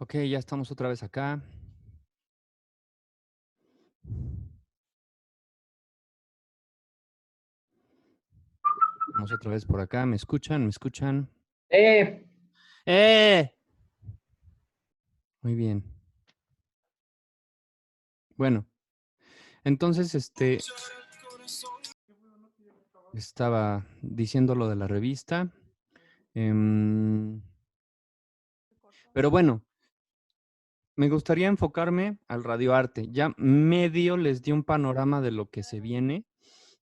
Ok, ya estamos otra vez acá. Vamos otra vez por acá. ¿Me escuchan? ¿Me escuchan? ¡Eh! ¡Eh! Muy bien. Bueno, entonces, estaba diciendo lo de la revista. Pero bueno, me gustaría enfocarme al radioarte. Ya medio les di un panorama de lo que se viene.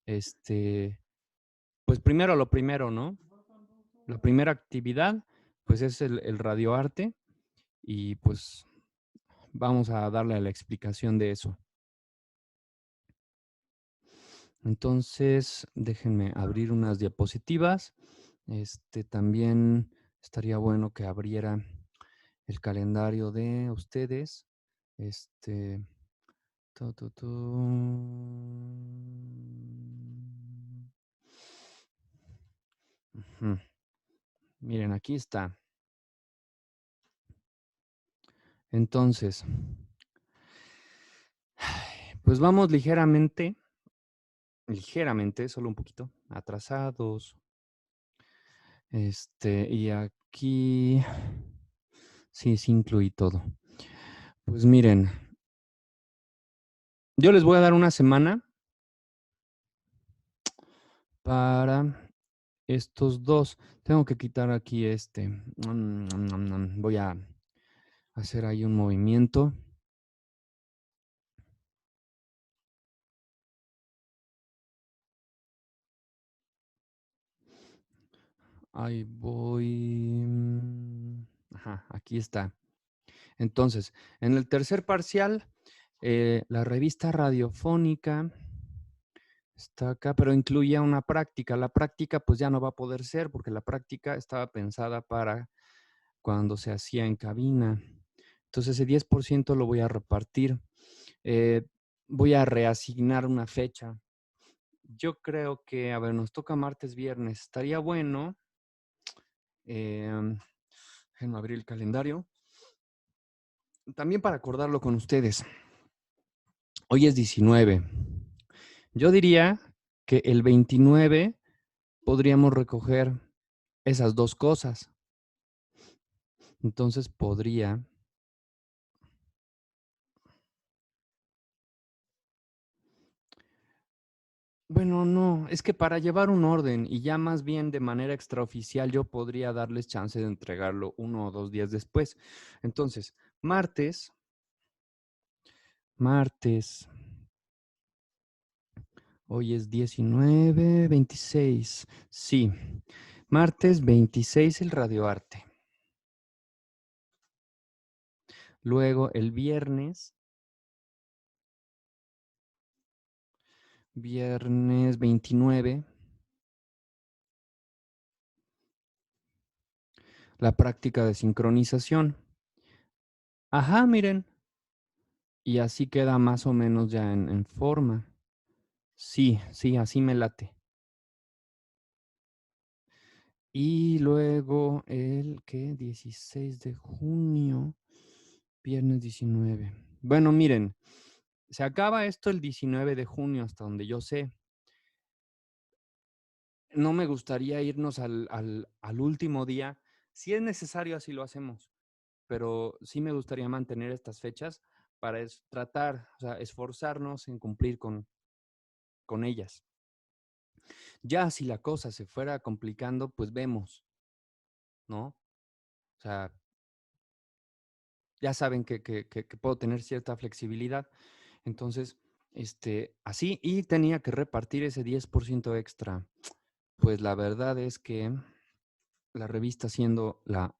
Pues primero lo primero, ¿no? La primera actividad, pues es el radioarte y pues vamos a darle a la explicación de eso. Entonces, déjenme abrir unas diapositivas. También estaría bueno que abriera el calendario de ustedes. Tu, tu, tu. Ujú. Miren, aquí está. Entonces, pues vamos ligeramente, solo un poquito, atrasados. Y aquí, sí incluí todo. Pues miren, yo les voy a dar una semana para estos dos. Tengo que quitar aquí Voy a hacer ahí un movimiento. Ahí voy. Ajá, aquí está. Entonces, en el tercer parcial, la revista radiofónica está acá, pero incluía una práctica. La práctica pues ya no va a poder ser porque la práctica estaba pensada para cuando se hacía en cabina. Entonces ese 10% lo voy a repartir. Voy a reasignar una fecha. Yo creo que, a ver, nos toca martes, viernes. Estaría bueno. Déjenme abrir el calendario. También para acordarlo con ustedes. Hoy es 19. Yo diría que el 29 podríamos recoger esas dos cosas. Entonces podría... Bueno, no, es que para llevar un orden y ya más bien de manera extraoficial yo podría darles chance de entregarlo 1 o 2 días después. Entonces, martes, hoy es 19, 26, sí, martes 26 el radioarte. Luego el viernes 29, la práctica de sincronización. Ajá, miren. Y así queda más o menos ya en forma. Sí, así me late. Y luego el, ¿qué? 16 de junio, viernes 19. Bueno, miren, se acaba esto el 19 de junio, hasta donde yo sé. No me gustaría irnos al último día. Si es necesario, así lo hacemos. Pero sí me gustaría mantener estas fechas para tratar, o sea, esforzarnos en cumplir con ellas. Ya si la cosa se fuera complicando, pues vemos, ¿no? O sea, ya saben que puedo tener cierta flexibilidad. Entonces, así, y tenía que repartir ese 10% extra. Pues la verdad es que la revista siendo la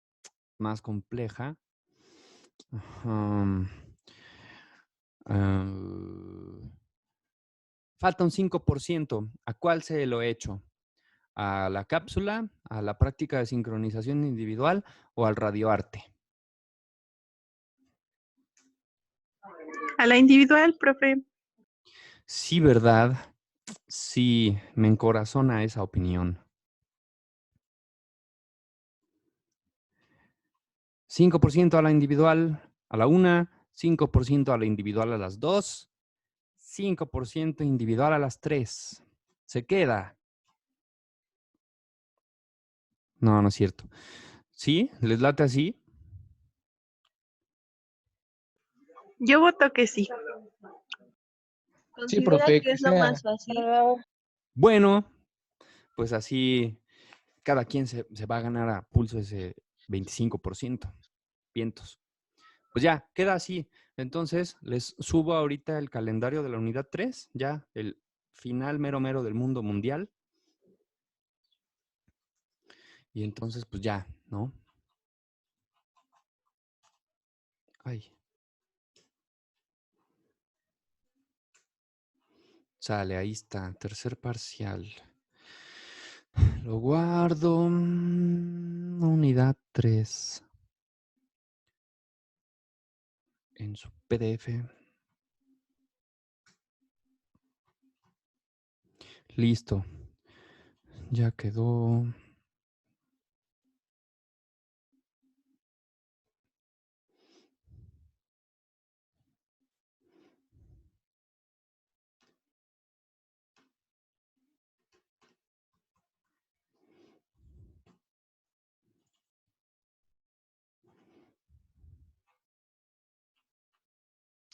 más compleja, um, falta un 5%. ¿A cuál se lo he hecho? ¿A la cápsula, a la práctica de sincronización individual o al radioarte? A la individual, profe. Sí, ¿verdad? Sí, me encorazona esa opinión. 5% a la individual a la 1, 5% a la individual a las 2, 5% individual a las 3. Se queda. No, no es cierto. ¿Sí? ¿Les late así? Yo voto que sí. Sí, ¿Considera profe, que que es lo sea. más fácil? Bueno, pues así cada quien se va a ganar a pulso ese 25%. Vientos. Pues ya, queda así. Entonces, les subo ahorita el calendario de la unidad 3, ya el final mero mero del mundo mundial. Y entonces, pues ya, ¿no? Ay. Sale, ahí está, tercer parcial. Lo guardo. Unidad 3. En su PDF. Listo. Ya quedó.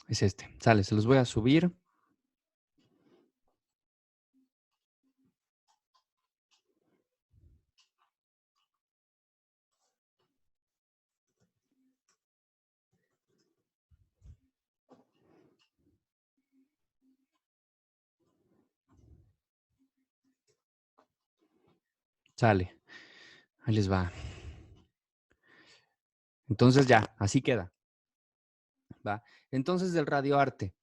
Es este. Sale, se los voy a subir. Sale. Ahí les va. Entonces ya, así queda. ¿Va? Entonces del radioarte.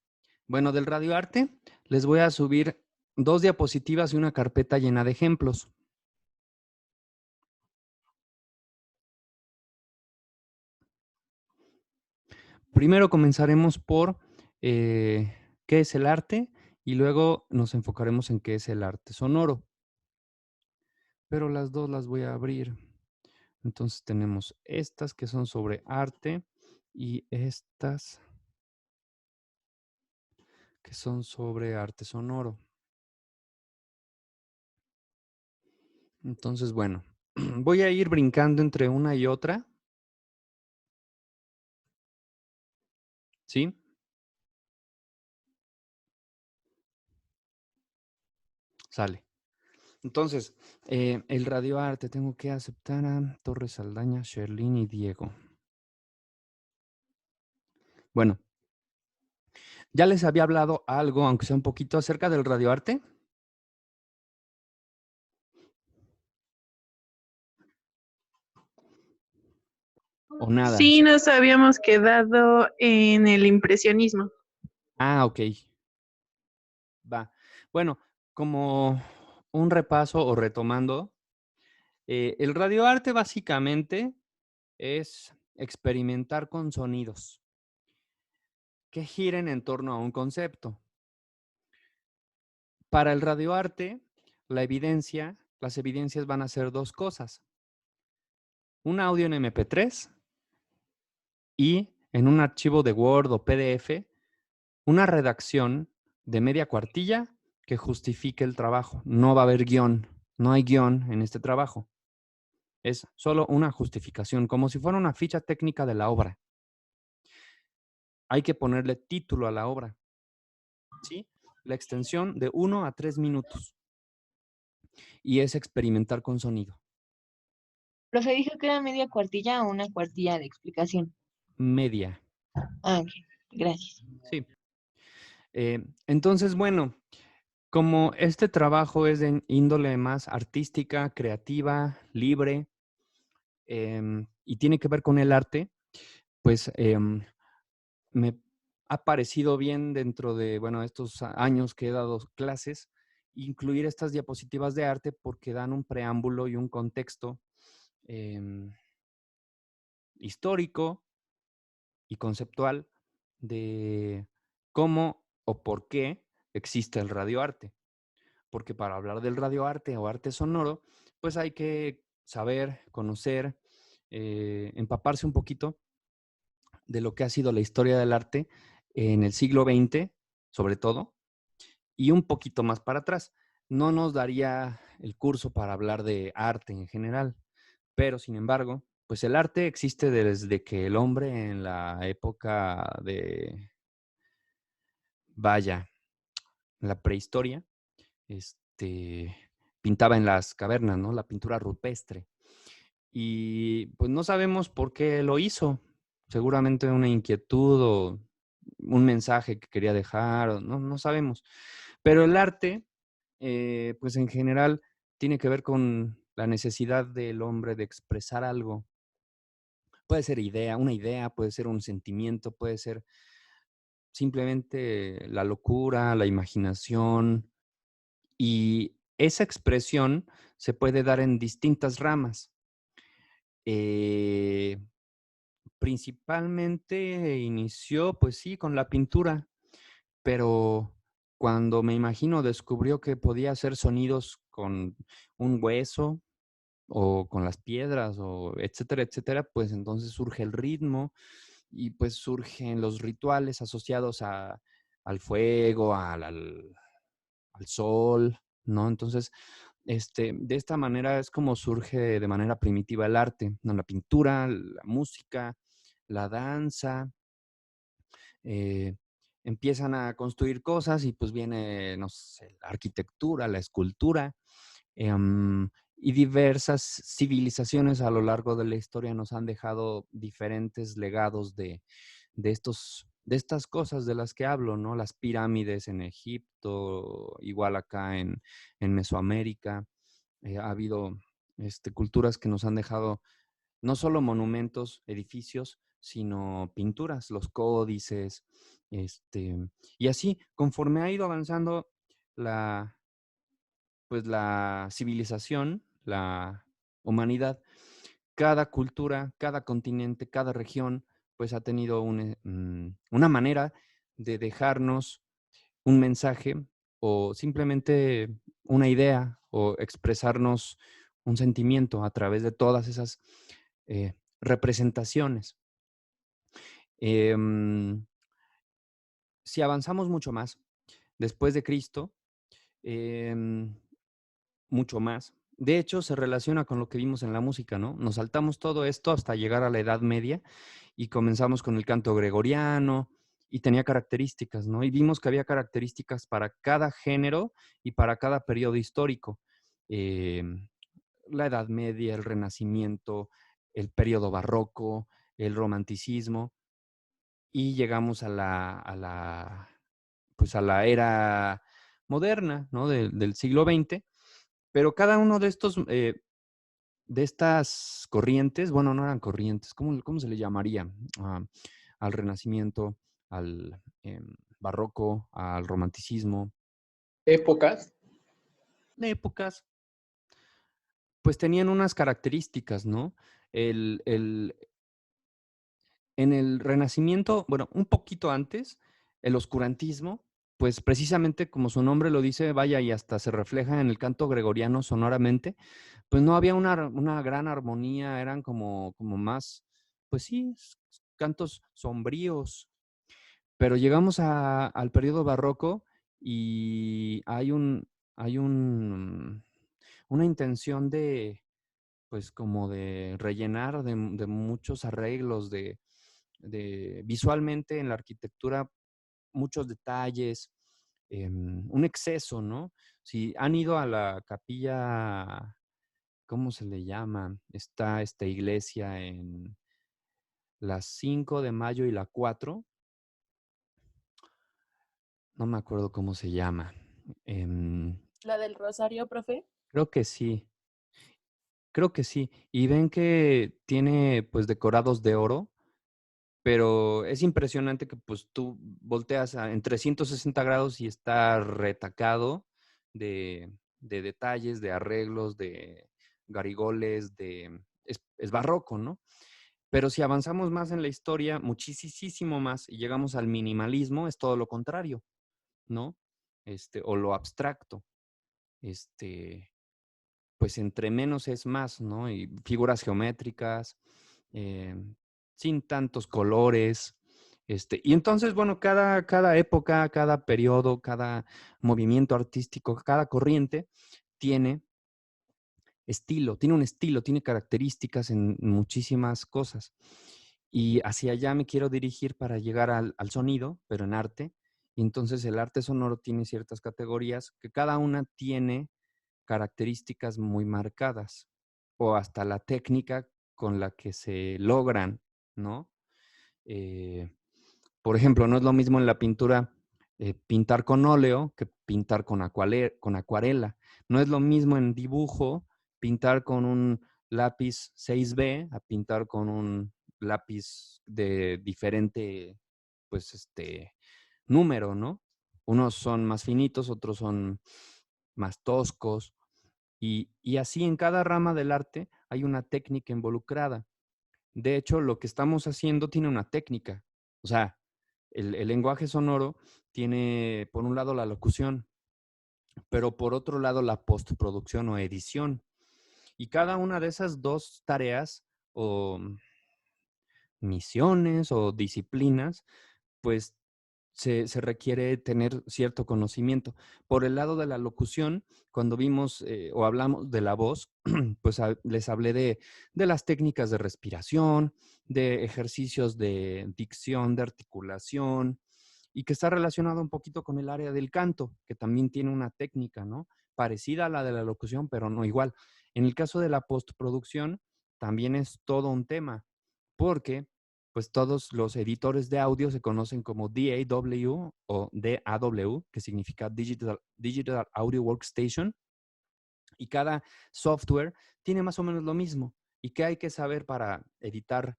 Bueno, del radioarte les voy a subir 2 diapositivas y una carpeta llena de ejemplos. Primero comenzaremos por qué es el arte y luego nos enfocaremos en qué es el arte sonoro. Pero las dos las voy a abrir. Entonces tenemos estas que son sobre arte y estas que son sobre arte sonoro. Entonces, bueno, voy a ir brincando entre una y otra. ¿Sí? Sale. Entonces, el radioarte, tengo que aceptar a Torres Saldaña, Sherlyn y Diego. Bueno, ya les había hablado algo, aunque sea un poquito, acerca del radioarte. ¿O nada? Sí, nos habíamos quedado en el impresionismo. Ah, ok. Va. Bueno, como un repaso o retomando, el radioarte básicamente es experimentar con sonidos que giren en torno a un concepto. Para el radioarte, las evidencias van a ser dos cosas. Un audio en MP3 y en un archivo de Word o PDF, una redacción de media cuartilla que justifique el trabajo. No va a haber guión, no hay guión en este trabajo. Es solo una justificación, como si fuera una ficha técnica de la obra. Hay que ponerle título a la obra. ¿Sí? La extensión de 1 a 3 minutos. Y es experimentar con sonido. Profe, dijo que era media cuartilla o una cuartilla de explicación. Media. Ah, ok, gracias. Sí. Entonces, bueno, como este trabajo es de índole más artística, creativa, libre, y tiene que ver con el arte, pues me ha parecido bien dentro de, bueno, estos años que he dado clases, incluir estas diapositivas de arte porque dan un preámbulo y un contexto histórico y conceptual de cómo o por qué existe el radioarte. Porque para hablar del radioarte o arte sonoro, pues hay que saber, conocer empaparse un poquito de lo que ha sido la historia del arte en el siglo XX, sobre todo, y un poquito más para atrás. No nos daría el curso para hablar de arte en general, pero sin embargo, pues el arte existe desde que el hombre en la época de, vaya, la prehistoria, este, pintaba en las cavernas, ¿no? La pintura rupestre. Y pues no sabemos por qué lo hizo. Seguramente una inquietud o un mensaje que quería dejar, no sabemos. Pero el arte, pues en general, tiene que ver con la necesidad del hombre de expresar algo. Puede ser una idea, puede ser un sentimiento, puede ser simplemente la locura, la imaginación. Y esa expresión se puede dar en distintas ramas. Eh, Principalmente inició, pues sí, con la pintura, pero cuando me imagino descubrió que podía hacer sonidos con un hueso o con las piedras o etcétera, etcétera, pues entonces surge el ritmo y pues surgen los rituales asociados al fuego, al sol, ¿no? Entonces, de esta manera es como surge de manera primitiva el arte, ¿no? La pintura, la música, la danza, eh, empiezan a construir cosas y pues viene, no sé, la arquitectura, la escultura, y diversas civilizaciones a lo largo de la historia nos han dejado diferentes legados de estas cosas de las que hablo, ¿no? Las pirámides en Egipto, igual acá en Mesoamérica, ha habido culturas que nos han dejado no solo monumentos, edificios, sino pinturas, los códices, y así, conforme ha ido avanzando la, pues la civilización, la humanidad, cada cultura, cada continente, cada región, pues ha tenido una manera de dejarnos un mensaje o simplemente una idea o expresarnos un sentimiento a través de todas esas representaciones. Em, si avanzamos mucho más, después de Cristo, em, mucho más. De hecho, se relaciona con lo que vimos en la música, ¿no? Nos saltamos todo esto hasta llegar a la Edad Media y comenzamos con el canto gregoriano y tenía características, ¿no? Y vimos que había características para cada género y para cada periodo histórico. La Edad Media, el Renacimiento, el periodo barroco, el romanticismo y llegamos pues a la era moderna, ¿no? Del siglo XX, pero cada uno de estos, de estas corrientes, bueno, no eran corrientes, ¿cómo se le llamaría? Ah, al Renacimiento, al barroco, al romanticismo, Épocas. épocas, pues tenían unas características, ¿no? En el Renacimiento, bueno, un poquito antes, el oscurantismo, pues precisamente como su nombre lo dice, vaya, y hasta se refleja en el canto gregoriano sonoramente, pues no había una gran armonía, eran como más, pues sí, cantos sombríos, pero llegamos al periodo barroco y hay una intención pues como de rellenar de muchos arreglos, de visualmente en la arquitectura, muchos detalles, un exceso, ¿no? Si han ido a la capilla, ¿cómo se le llama? Está esta iglesia en la 5 de mayo y la 4, no me acuerdo cómo se llama. ¿La del Rosario, profe? Creo que sí, creo que sí. Y ven que tiene pues decorados de oro, pero es impresionante que pues tú volteas en 360 grados y está retacado de detalles, de arreglos, de garigoles, es barroco, ¿no? Pero si avanzamos más en la historia, muchísimo más, y llegamos al minimalismo, es todo lo contrario, ¿no? O lo abstracto. Pues entre menos es más, ¿no? Y figuras geométricas, sin tantos colores. Y entonces, bueno, cada época, cada periodo, cada movimiento artístico, cada corriente tiene tiene un estilo, tiene características en muchísimas cosas. Y hacia allá me quiero dirigir para llegar al sonido, pero en arte. Y entonces el arte sonoro tiene ciertas categorías que cada una tiene características muy marcadas, o hasta la técnica con la que se logran, ¿no? Eh, por ejemplo, no es lo mismo en la pintura pintar con óleo que pintar con acuarela. No es lo mismo en dibujo pintar con un lápiz 6B a pintar con un lápiz de diferente, pues, número, ¿no? Unos son más finitos, otros son más toscos. Y así en cada rama del arte hay una técnica involucrada. De hecho, lo que estamos haciendo tiene una técnica. O sea, el lenguaje sonoro tiene, por un lado, la locución, pero por otro lado, la postproducción o edición. Y cada una de esas dos tareas o misiones o disciplinas, pues se requiere tener cierto conocimiento. Por el lado de la locución, cuando vimos o hablamos de la voz, pues les hablé de las técnicas de respiración, de ejercicios de dicción, de articulación, y que está relacionado un poquito con el área del canto, que también tiene una técnica, ¿no? Parecida a la de la locución, pero no igual. En el caso de la postproducción, también es todo un tema, porque pues todos los editores de audio se conocen como DAW o DAW, que significa Digital Audio Workstation, y cada software tiene más o menos lo mismo. ¿Y qué hay que saber para editar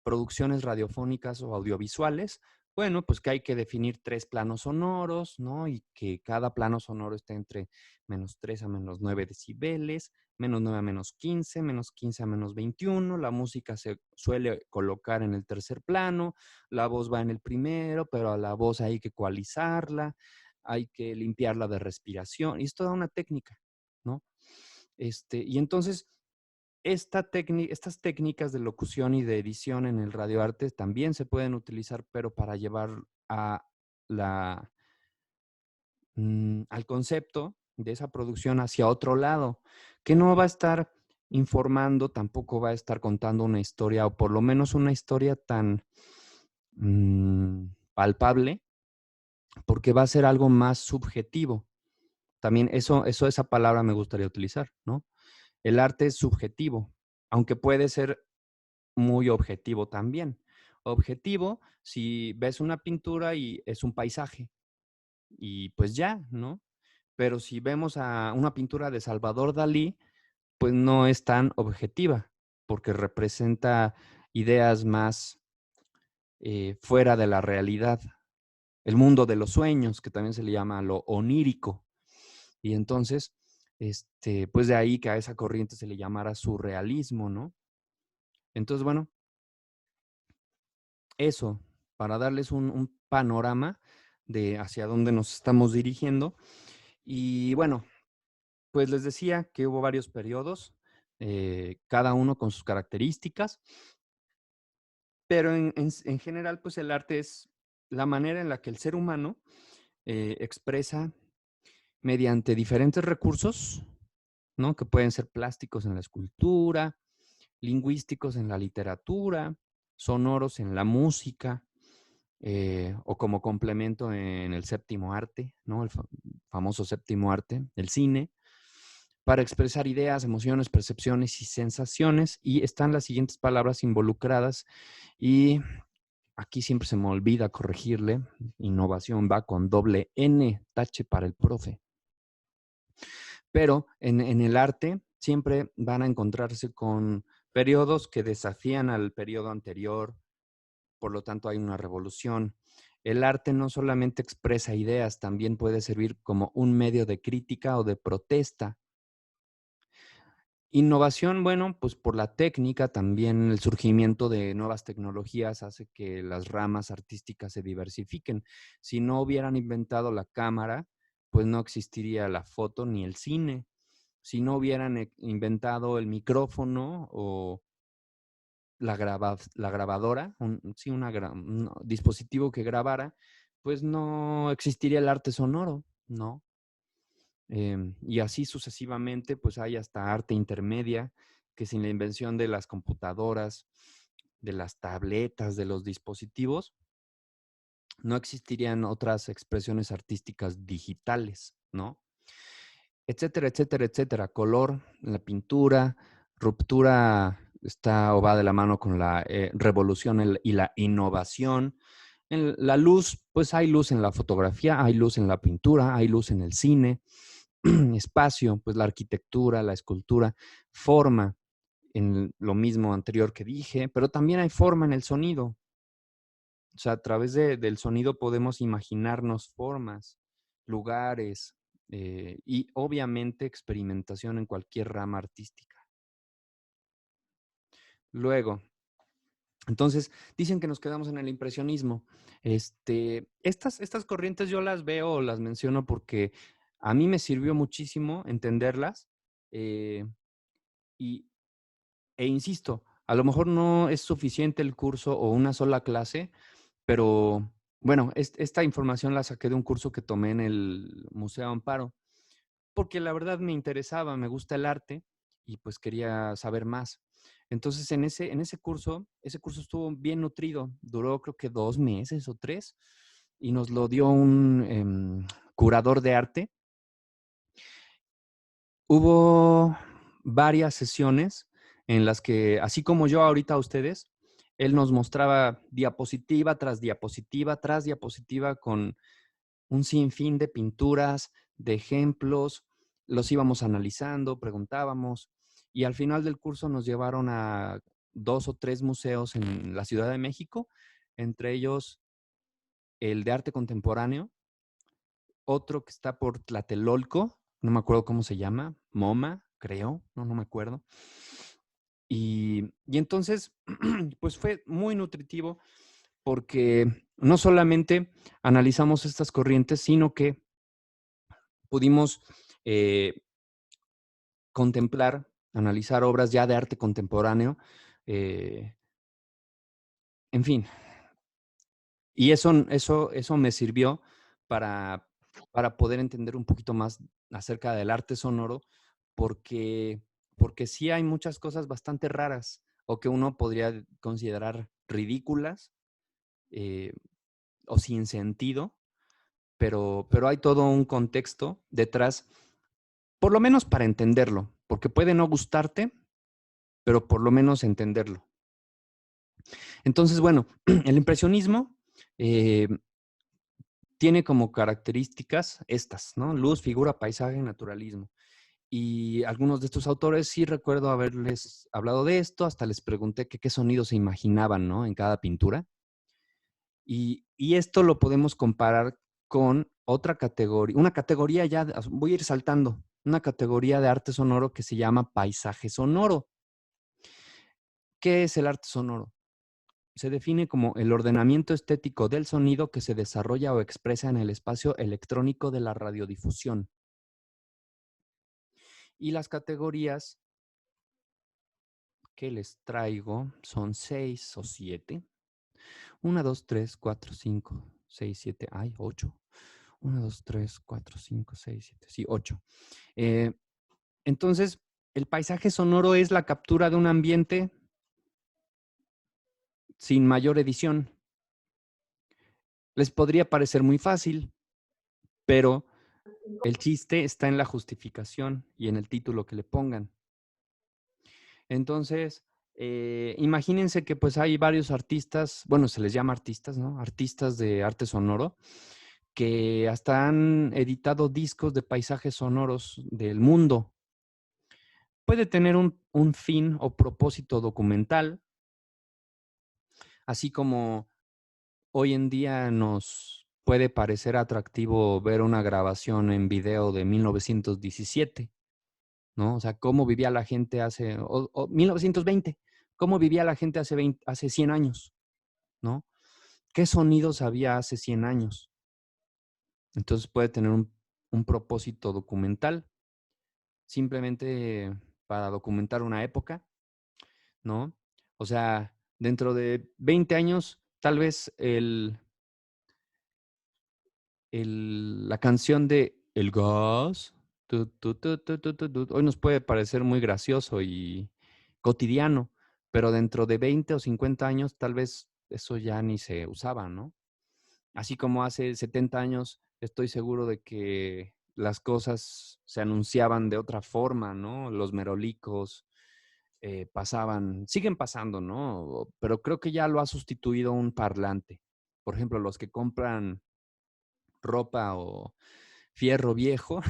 producciones radiofónicas o audiovisuales? Bueno, pues que hay que definir 3 planos sonoros, ¿no? Y que cada plano sonoro esté entre -3 a -9 decibeles, -9 a -15, -15 a -21. La música se suele colocar en el tercer plano, la voz va en el primero, pero a la voz hay que ecualizarla, hay que limpiarla de respiración. Y es toda una técnica, ¿no? Y entonces, estas técnicas de locución y de edición en el radioarte también se pueden utilizar, pero para llevar a al concepto de esa producción hacia otro lado, que no va a estar informando, tampoco va a estar contando una historia, o por lo menos una historia tan palpable, porque va a ser algo más subjetivo. También esa palabra me gustaría utilizar, ¿no? El arte es subjetivo, aunque puede ser muy objetivo también. Objetivo, si ves una pintura y es un paisaje, y pues ya, ¿no? Pero si vemos a una pintura de Salvador Dalí, pues no es tan objetiva, porque representa ideas más fuera de la realidad. El mundo de los sueños, que también se le llama lo onírico. Y entonces, pues de ahí que a esa corriente se le llamara surrealismo, ¿no? Entonces, bueno, eso, para darles un panorama de hacia dónde nos estamos dirigiendo. Y bueno, pues les decía que hubo varios periodos, cada uno con sus características, pero en general, pues el arte es la manera en la que el ser humano expresa mediante diferentes recursos, ¿no? Que pueden ser plásticos en la escultura, lingüísticos en la literatura, sonoros en la música, o como complemento en el séptimo arte, ¿no? El famoso séptimo arte, el cine, para expresar ideas, emociones, percepciones y sensaciones. Y están las siguientes palabras involucradas y aquí siempre se me olvida corregirle. Innovación va con doble N, tache para el profe. Pero en el arte siempre van a encontrarse con periodos que desafían al periodo anterior, por lo tanto hay una revolución. El arte no solamente expresa ideas, también puede servir como un medio de crítica o de protesta. Innovación, bueno, pues por la técnica, también el surgimiento de nuevas tecnologías hace que las ramas artísticas se diversifiquen. Si no hubieran inventado la cámara, pues no existiría la foto ni el cine. Si no hubieran inventado el micrófono o la grabadora, un dispositivo que grabara, pues no existiría el arte sonoro, ¿no? Y así sucesivamente, pues hay hasta arte intermedia, que sin la invención de las computadoras, de las tabletas, de los dispositivos, no existirían otras expresiones artísticas digitales, ¿no? Etcétera, etcétera, etcétera. Color, la pintura, ruptura está o va de la mano con la revolución y la innovación. En la luz, pues hay luz en la fotografía, hay luz en la pintura, hay luz en el cine. Espacio, pues la arquitectura, la escultura, forma en lo mismo anterior que dije, pero también hay forma en el sonido. O sea, a través del sonido podemos imaginarnos formas, lugares y obviamente experimentación en cualquier rama artística. Luego, entonces, dicen que nos quedamos en el impresionismo. Estas corrientes yo las veo o las menciono porque a mí me sirvió muchísimo entenderlas y, e insisto, a lo mejor no es suficiente el curso o una sola clase, pero bueno, esta información la saqué de un curso que tomé en el Museo Amparo, porque la verdad me interesaba, me gusta el arte y pues quería saber más. Entonces, en ese curso estuvo bien nutrido, duró creo que 2 meses o 3, y nos lo dio un curador de arte. Hubo varias sesiones en las que, así como yo ahorita a ustedes, él nos mostraba diapositiva tras diapositiva tras diapositiva con un sinfín de pinturas, de ejemplos, los íbamos analizando, preguntábamos, y al final del curso nos llevaron a 2 o 3 museos en la Ciudad de México, entre ellos el de arte contemporáneo, otro que está por Tlatelolco, no me acuerdo cómo se llama, MoMA, creo, no me acuerdo. Y entonces, pues fue muy nutritivo porque no solamente analizamos estas corrientes, sino que pudimos contemplar, analizar obras ya de arte contemporáneo, en fin. Y eso me sirvió para poder entender un poquito más acerca del arte sonoro, porque sí hay muchas cosas bastante raras o que uno podría considerar ridículas o sin sentido, pero hay todo un contexto detrás, por lo menos para entenderlo, porque puede no gustarte, pero por lo menos entenderlo. Entonces, bueno, el impresionismo tiene como características estas, ¿no? Luz, figura, paisaje, naturalismo. Y algunos de estos autores sí recuerdo haberles hablado de esto, hasta les pregunté qué sonidos se imaginaban, ¿no? En cada pintura. Y esto lo podemos comparar con otra categoría, una categoría ya, voy a ir saltando, una categoría de arte sonoro que se llama paisaje sonoro. ¿Qué es el arte sonoro? Se define como el ordenamiento estético del sonido que se desarrolla o expresa en el espacio electrónico de la radiodifusión. Y las categorías que les traigo son 6 o 7. 1, 2, 3, 4, 5, 6, 7, ay, 8. 1, 2, 3, 4, 5, 6, 7, sí, 8. Entonces, el paisaje sonoro es la captura de un ambiente sin mayor edición. Les podría parecer muy fácil, pero el chiste está en la justificación y en el título que le pongan. Entonces, imagínense que pues hay varios artistas, bueno, se les llama artistas, ¿no? Artistas de arte sonoro, que hasta han editado discos de paisajes sonoros del mundo. Puede tener un fin o propósito documental, así como hoy en día nos puede parecer atractivo ver una grabación en video de 1917, ¿no? O sea, cómo vivía la gente o 1920, cómo vivía la gente hace 100 años, ¿no? ¿Qué sonidos había hace 100 años? Entonces puede tener un propósito documental, simplemente para documentar una época, ¿no? O sea, dentro de 20 años, tal vez la canción de El Gas, hoy nos puede parecer muy gracioso y cotidiano, pero dentro de 20 o 50 años tal vez eso ya ni se usaba, ¿no? Así como hace 70 años, estoy seguro de que las cosas se anunciaban de otra forma, ¿no? Los merolicos pasaban, siguen pasando, ¿no? Pero creo que ya lo ha sustituido un parlante. Por ejemplo, los que compran ropa o fierro viejo,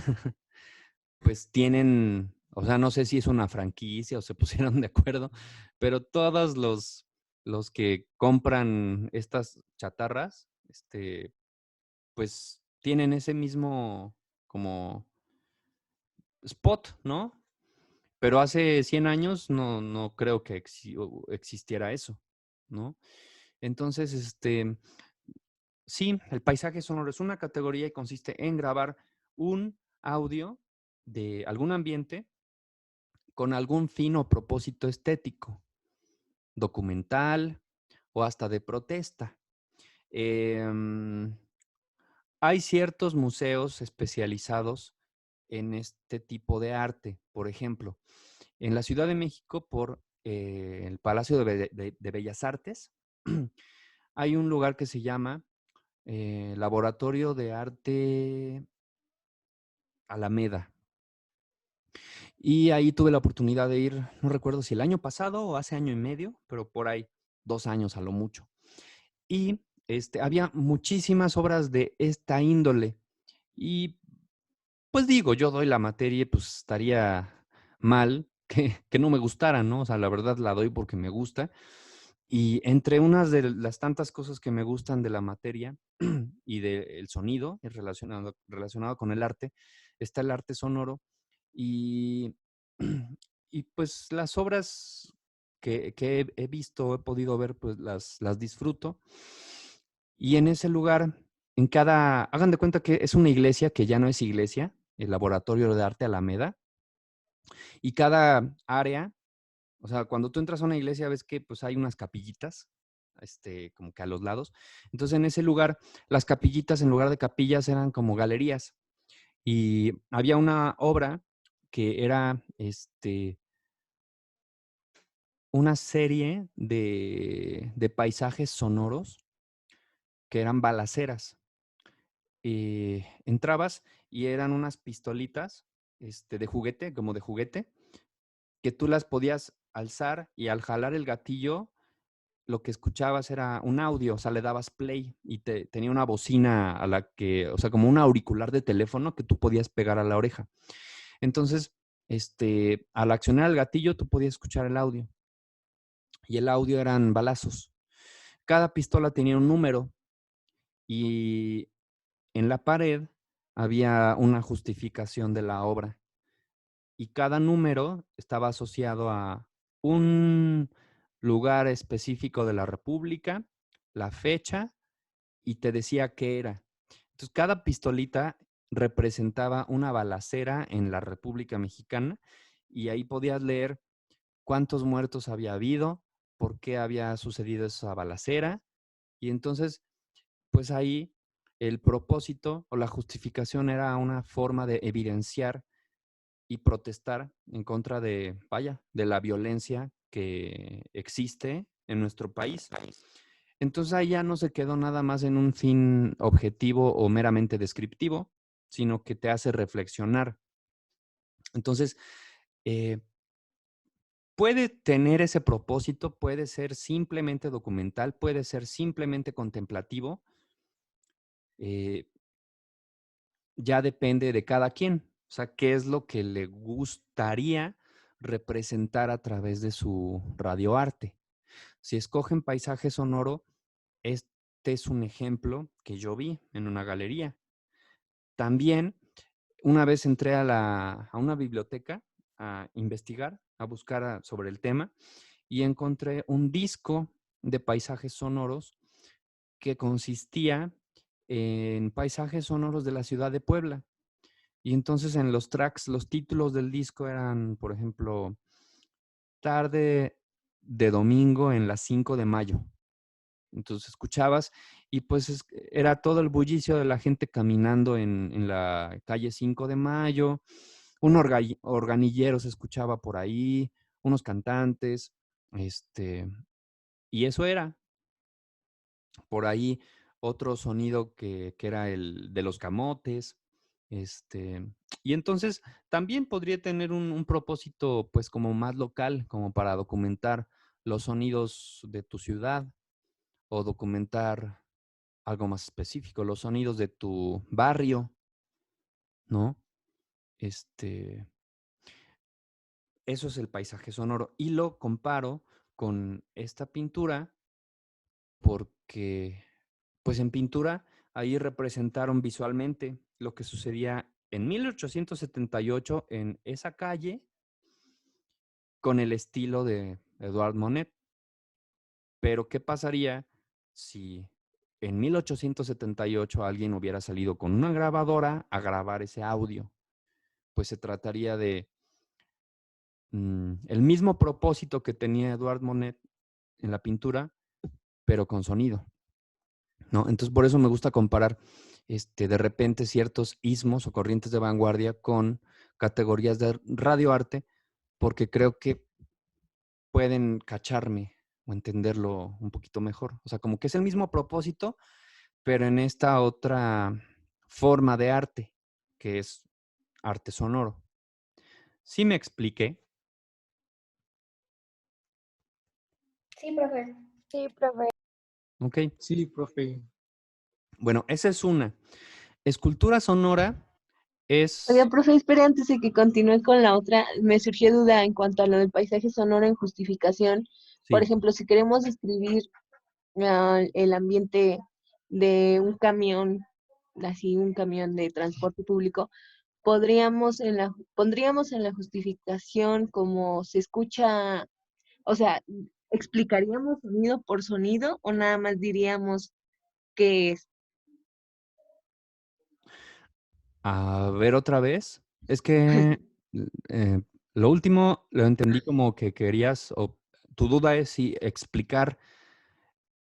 pues tienen, o sea, no sé si es una franquicia o se pusieron de acuerdo, pero todos los que compran estas chatarras, pues tienen ese mismo como spot, ¿no? Pero hace 100 años no creo que existiera eso, ¿no? Entonces, sí, el paisaje sonoro es una categoría y consiste en grabar un audio de algún ambiente con algún fin o propósito estético, documental o hasta de protesta. Em, Hay ciertos museos especializados en este tipo de arte. Por ejemplo, en la Ciudad de México, por el Palacio de Bellas Artes, hay un lugar que se llama Laboratorio de Arte Alameda. Y ahí tuve la oportunidad de ir, no recuerdo si el año pasado o hace año y medio, pero por ahí 2 años a lo mucho. Y había muchísimas obras de esta índole. Y pues digo, yo doy la materia y pues estaría mal que no me gustara, ¿no? O sea, la verdad la doy porque me gusta. Y entre unas de las tantas cosas que me gustan de la materia y del sonido relacionado con el arte, está el arte sonoro. Y, y pues las obras que he visto, he podido ver, pues las disfruto. Y en ese lugar, hagan de cuenta que es una iglesia que ya no es iglesia, el Laboratorio de Arte Alameda, y cada área, o sea, cuando tú entras a una iglesia ves que pues hay unas capillitas, como que a los lados. Entonces en ese lugar, las capillitas en lugar de capillas eran como galerías. Y había una obra que era, una serie de paisajes sonoros que eran balaceras. Entrabas y eran unas pistolitas, de juguete, como de juguete, que tú las podías alzar y al jalar el gatillo, lo que escuchabas era un audio, o sea, le dabas play y tenía una bocina a la que, o sea, como un auricular de teléfono que tú podías pegar a la oreja. Entonces, al accionar el gatillo, tú podías escuchar el audio. Y el audio eran balazos. Cada pistola tenía un número y en la pared había una justificación de la obra. Y cada número estaba asociado a un lugar específico de la República, la fecha, y te decía qué era. Entonces, cada pistolita representaba una balacera en la República Mexicana y ahí podías leer cuántos muertos había habido, por qué había sucedido esa balacera. Y entonces, pues ahí el propósito o la justificación era una forma de evidenciar y protestar en contra de la violencia que existe en nuestro país. Entonces ahí ya no se quedó nada más en un fin objetivo o meramente descriptivo, sino que te hace reflexionar. Entonces, eh, puede tener ese propósito, puede ser simplemente documental, puede ser simplemente contemplativo, eh, ya depende de cada quien. O sea, qué es lo que le gustaría representar a través de su radioarte. Si escogen paisaje sonoro, este es un ejemplo que yo vi en una galería. También, una vez entré a una biblioteca a investigar, a buscar sobre el tema, y encontré un disco de paisajes sonoros que consistía en paisajes sonoros de la ciudad de Puebla. Y entonces en los tracks, los títulos del disco eran, por ejemplo, Tarde de domingo en las 5 de mayo. Entonces escuchabas y pues era todo el bullicio de la gente caminando en la calle 5 de mayo. Un organillero se escuchaba por ahí, unos cantantes, y eso era. Por ahí otro sonido que era el de los camotes. Y entonces también podría tener un propósito pues como más local, como para documentar los sonidos de tu ciudad o documentar algo más específico, los sonidos de tu barrio, ¿no? Eso es el paisaje sonoro. Y lo comparo con esta pintura porque, pues en pintura, ahí representaron visualmente lo que sucedía en 1878 en esa calle con el estilo de Edouard Monet. Pero, ¿qué pasaría si en 1878 alguien hubiera salido con una grabadora a grabar ese audio? Pues se trataría de el mismo propósito que tenía Edouard Monet en la pintura, pero con sonido, ¿no? Entonces, por eso me gusta comparar de repente ciertos ismos o corrientes de vanguardia con categorías de radioarte, porque creo que pueden cacharme o entenderlo un poquito mejor. O sea, como que es el mismo propósito, pero en esta otra forma de arte, que es arte sonoro. ¿Sí me expliqué? Sí, profe. Sí, profe. Ok. Sí, profe. Bueno, esa es una. Escultura sonora es... Oiga, profe, espere antes de que continúe con la otra. Me surgió duda en cuanto a lo del paisaje sonoro en justificación. Por Sí. ejemplo, si queremos describir el ambiente de un camión, así un camión de transporte público, pondríamos en la justificación como se escucha, o sea, ¿explicaríamos sonido por sonido o nada más diríamos qué es? A ver otra vez. Es que lo último lo entendí como que querías, o tu duda es si explicar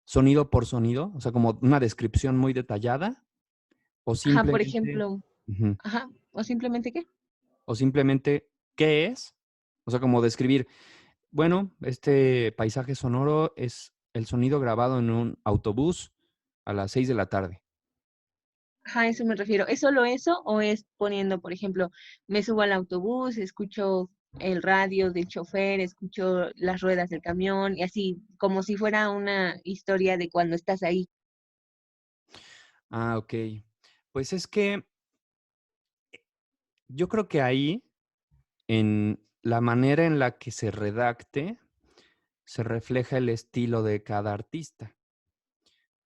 sonido por sonido, o sea, como una descripción muy detallada, o Ajá, por simplemente, ejemplo, ujú, ajá, o simplemente qué. o simplemente qué es, o sea, como describir, bueno, este paisaje sonoro es el sonido grabado en un autobús a las 6 de la tarde. Ajá, a eso me refiero. ¿Es solo eso o es poniendo, por ejemplo, me subo al autobús, escucho el radio del chofer, escucho las ruedas del camión y así, como si fuera una historia de cuando estás ahí? Ah, ok. Pues es que yo creo que ahí, en la manera en la que se redacte, se refleja el estilo de cada artista,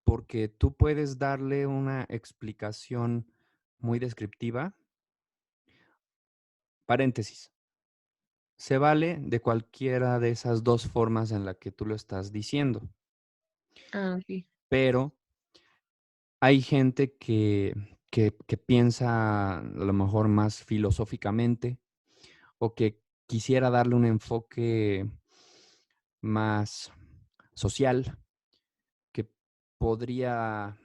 porque tú puedes darle una explicación muy descriptiva. Paréntesis. Se vale de cualquiera de esas dos formas en la que tú lo estás diciendo, Ah, ok. pero hay gente que piensa a lo mejor más filosóficamente o que quisiera darle un enfoque más social, que podría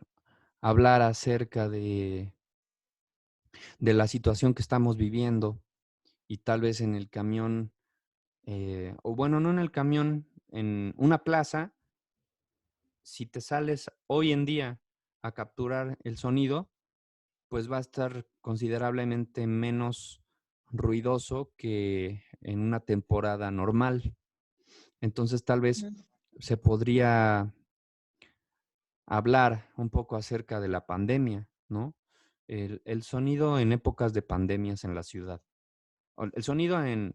hablar acerca de la situación que estamos viviendo y tal vez en el camión, o bueno, no en el camión, en una plaza, si te sales hoy en día a capturar el sonido, pues va a estar considerablemente menos ruidoso que en una temporada normal. Entonces tal vez Ujú. se podría hablar un poco acerca de la pandemia, ¿no? El sonido en épocas de pandemias en la ciudad. O el sonido en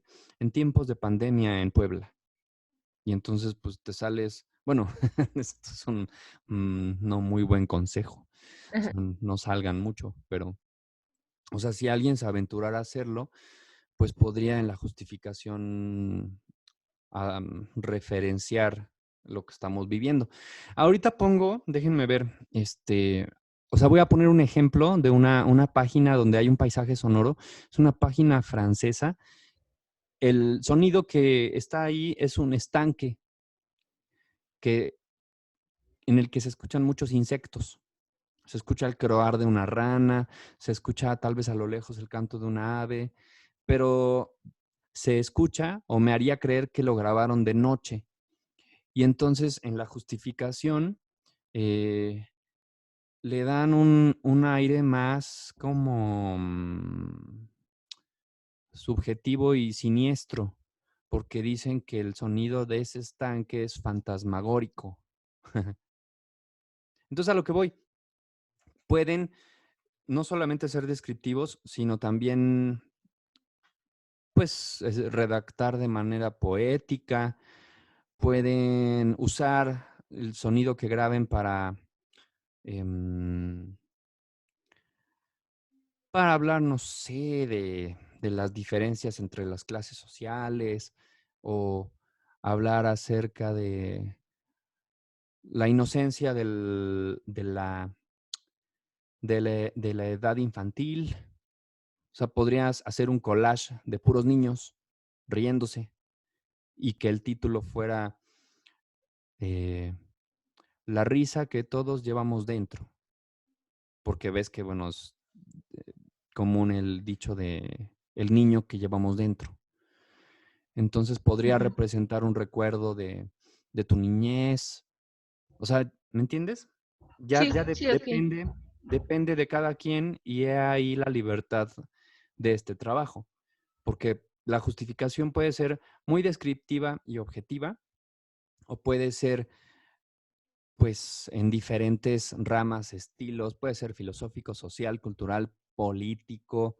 tiempos de pandemia en Puebla. Y entonces, pues te sales, bueno, esto es un no muy buen consejo. O Ajá. sea, no salgan mucho, pero, o sea, si alguien se aventurara a hacerlo, pues podría en la justificación referenciar lo que estamos viviendo. Ahorita pongo, déjenme ver, o sea, voy a poner un ejemplo de una página donde hay un paisaje sonoro. Es una página francesa. El sonido que está ahí es un estanque. en el que se escuchan muchos insectos. Se escucha el croar de una rana, se escucha tal vez a lo lejos el canto de una ave, pero se escucha o me haría creer que lo grabaron de noche. Y entonces en la justificación le dan un aire más como subjetivo y siniestro, porque dicen que el sonido de ese estanque es fantasmagórico. Entonces a lo que voy, pueden no solamente ser descriptivos, sino también pues redactar de manera poética, pueden usar el sonido que graben para hablar, no sé, de las diferencias entre las clases sociales o hablar acerca de la inocencia de la edad infantil. O sea, podrías hacer un collage de puros niños riéndose y que el título fuera La risa que todos llevamos dentro. Porque ves que, bueno, es común el dicho de el niño que llevamos dentro. Entonces podría representar un recuerdo de tu niñez. O sea, ¿me entiendes? Ya, Sí, sí, ok. depende de cada quien y he ahí la libertad de este trabajo. Porque la justificación puede ser muy descriptiva y objetiva o puede ser pues en diferentes ramas, estilos, puede ser filosófico, social, cultural, político,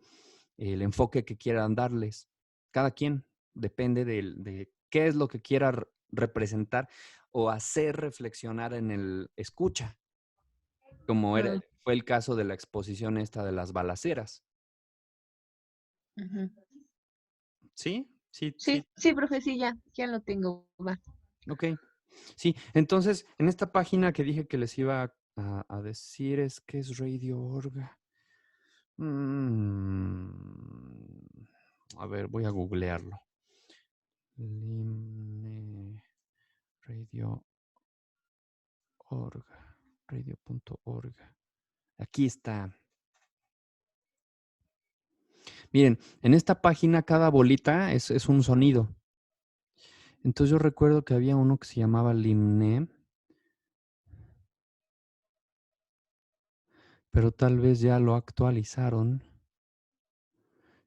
el enfoque que quieran darles. Cada quien depende de qué es lo que quiera representar o hacer reflexionar en el escucha, como fue el caso de la exposición esta de las balaceras. ¿Sí? Sí, sí. Sí, profe, sí, ya lo tengo. Va. Ok. Sí, entonces, en esta página que dije que les iba a decir es que es Radio Orga. A ver, voy a googlearlo. Limne Radio Org. Radio.org. Aquí está. Miren, en esta página cada bolita es un sonido. Entonces yo recuerdo que había uno que se llamaba Limne, pero tal vez ya lo actualizaron.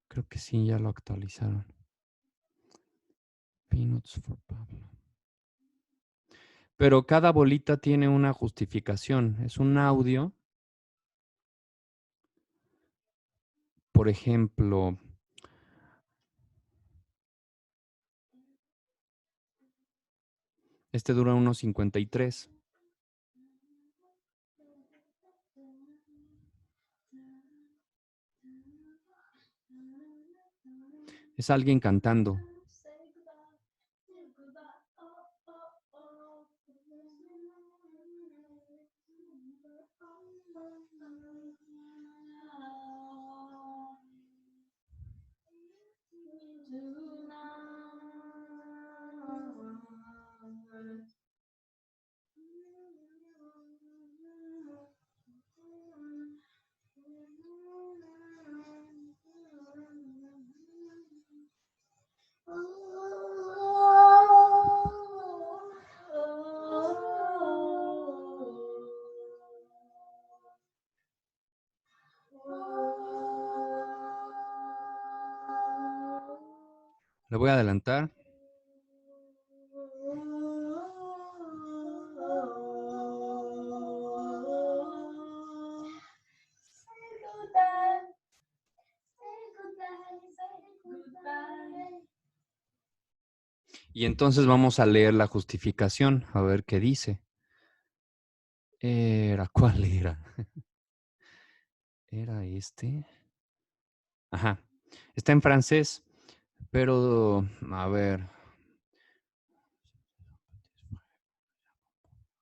Creo que sí, ya lo actualizaron. Peanuts for Pablo. Pero cada bolita tiene una justificación. Es un audio. Por ejemplo, este dura unos 53. Es alguien cantando. Le voy a adelantar. Y entonces vamos a leer la justificación, a ver qué dice. ¿Cuál era? ¿Era este? Ajá. Está en francés, pero a ver,